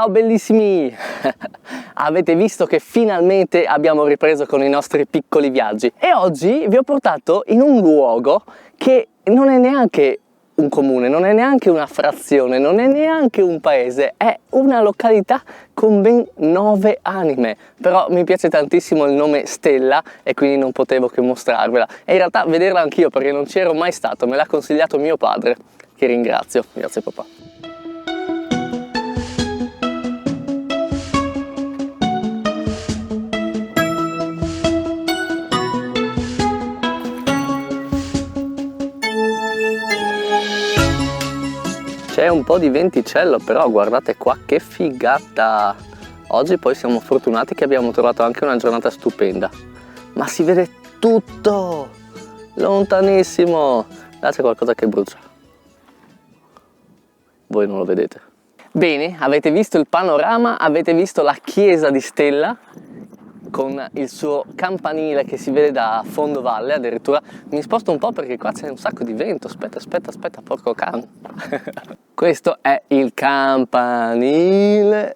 Ciao bellissimi! Avete visto che finalmente abbiamo ripreso con i nostri piccoli viaggi e oggi vi ho portato in un luogo che non è neanche un comune, non è neanche una frazione, non è neanche un paese, è una località con ben 9 anime. Però mi piace tantissimo il nome Stella e quindi non potevo che mostrarvela e in realtà vederla anch'io perché non ci ero mai stato, me l'ha consigliato mio padre, che ringrazio. Grazie papà. C'è un po' di venticello, però guardate qua che figata! Oggi poi siamo fortunati che abbiamo trovato anche una giornata stupenda. Ma si vede tutto! Lontanissimo! Là c'è qualcosa che brucia. Voi non lo vedete. Bene, avete visto il panorama, avete visto la chiesa di Stella con il suo campanile che si vede da fondovalle. Addirittura mi sposto un po' perché qua c'è un sacco di vento. Aspetta, porco cane. Questo è il campanile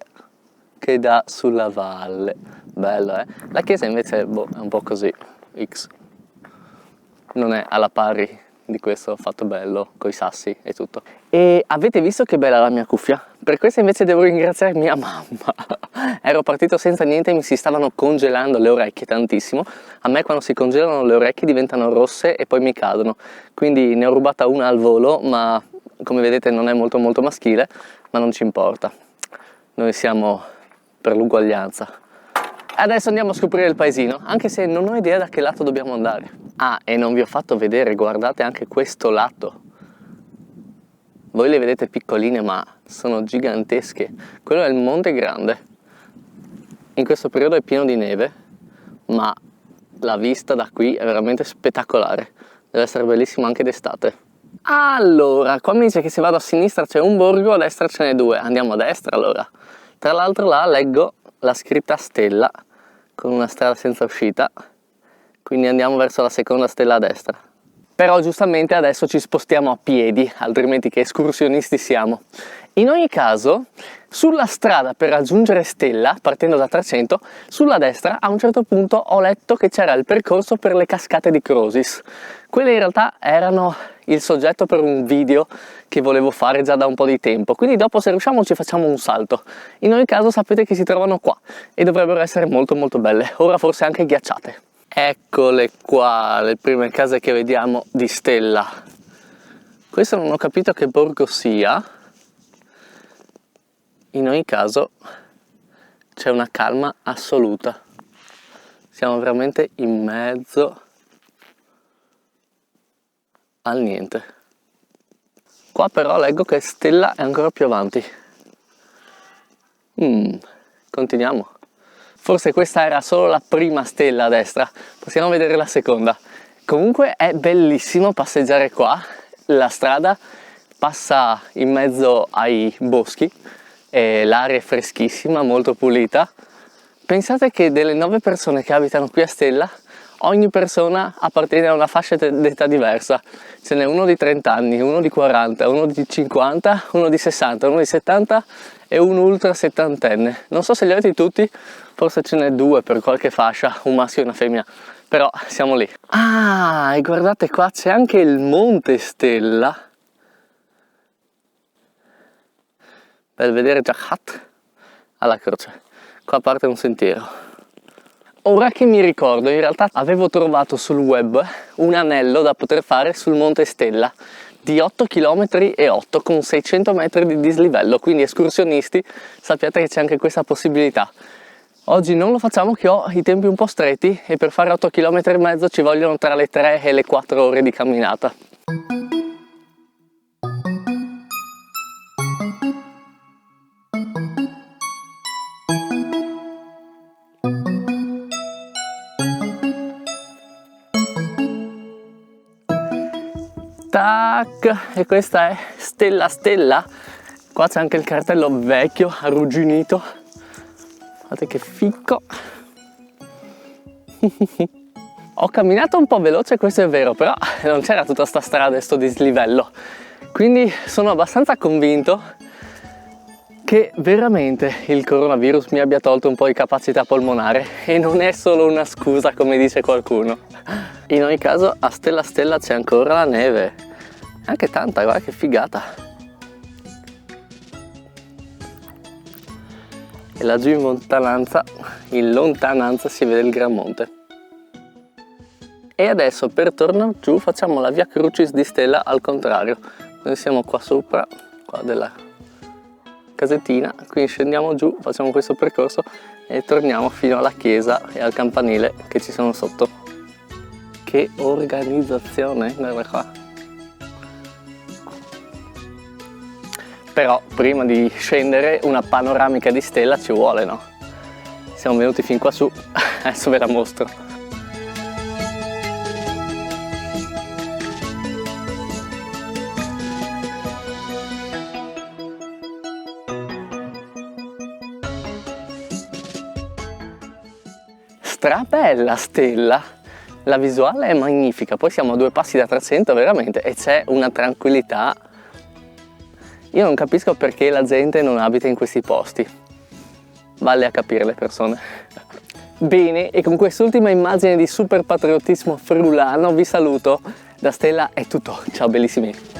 che dà sulla valle. Bello, eh? La chiesa invece è un po' così, X. Non è alla pari di questo fatto bello, coi sassi e tutto. E avete visto che bella la mia cuffia? Per questo invece devo ringraziare mia mamma. Ero partito senza niente e mi si stavano congelando le orecchie tantissimo. A me quando si congelano le orecchie diventano rosse e poi mi cadono. Quindi ne ho rubata una al volo, ma come vedete non è molto maschile, ma non ci importa. Noi siamo per l'uguaglianza. Adesso andiamo a scoprire il paesino, anche se non ho idea da che lato dobbiamo andare. Ah, e non vi ho fatto vedere, guardate anche questo lato. Voi le vedete piccoline, ma sono gigantesche. Quello è il Monte Grande. In questo periodo è pieno di neve, ma la vista da qui è veramente spettacolare. Deve essere bellissimo anche d'estate. Allora, qua mi dice che se vado a sinistra c'è un borgo, a destra ce n'è 2. Andiamo a destra allora. Tra l'altro là leggo la scritta Stella con una strada senza uscita, quindi andiamo verso la seconda stella a destra. Però giustamente adesso ci spostiamo a piedi, altrimenti che escursionisti siamo. In ogni caso, sulla strada per raggiungere Stella, partendo da 300, sulla destra a un certo punto ho letto che c'era il percorso per le cascate di Crosis. Quelle in realtà erano il soggetto per un video che volevo fare già da un po' di tempo, quindi dopo se riusciamo ci facciamo un salto. In ogni caso sapete che si trovano qua e dovrebbero essere molto belle, ora forse anche ghiacciate. Eccole qua, le prime case che vediamo di Stella. Questo non ho capito che borgo sia. In ogni caso c'è una calma assoluta. Siamo veramente in mezzo al niente. Qua però leggo che Stella è ancora più avanti. Continuiamo. Forse questa era solo la prima stella a destra, possiamo vedere la seconda. Comunque è bellissimo passeggiare qua, la strada passa in mezzo ai boschi e l'aria è freschissima, molto pulita. Pensate che delle 9 persone che abitano qui a Stella, ogni persona appartiene a una fascia d'età diversa. Ce n'è uno di 30 anni, uno di 40, uno di 50, uno di 60, uno di 70 e un ultra settantenne. Non so se li avete tutti, forse ce n'è 2 per qualche fascia, un maschio e una femmina, però siamo lì. Ah, e guardate qua c'è anche il Monte Stella. Belvedere Jahat alla croce. Qua parte un sentiero. Ora che mi ricordo, in realtà avevo trovato sul web un anello da poter fare sul Monte Stella di 8 km e 8 con 600 metri di dislivello, quindi escursionisti sappiate che c'è anche questa possibilità. Oggi non lo facciamo che ho i tempi un po' stretti e per fare 8 km e mezzo ci vogliono tra le 3 e le 4 ore di camminata. Tac, e questa è Stella. Qua c'è anche il cartello vecchio, arrugginito. Guardate che ficco. Ho camminato un po' veloce, questo è vero, però non c'era tutta sta strada e sto dislivello. Quindi sono abbastanza convinto che veramente il coronavirus mi abbia tolto un po' di capacità polmonare e non è solo una scusa come dice qualcuno. In ogni caso a Stella Stella c'è ancora la neve, anche tanta, guarda che figata. E laggiù in lontananza si vede il Gran Monte. E adesso per tornare giù facciamo la Via Crucis di Stella al contrario. Noi siamo qua sopra, qua della casettina, quindi scendiamo giù, facciamo questo percorso e torniamo fino alla chiesa e al campanile che ci sono sotto. Che organizzazione, guarda qua. Però prima di scendere una panoramica di Stella ci vuole, no? Siamo venuti fin qua su, adesso ve la mostro. Strabella Stella, la visuale è magnifica, poi siamo a 2 passi da 300 veramente e c'è una tranquillità. Io non capisco perché la gente non abita in questi posti, vale a capire le persone. Bene, e con quest'ultima immagine di super patriottismo friulano vi saluto, da Stella è tutto, ciao bellissimi!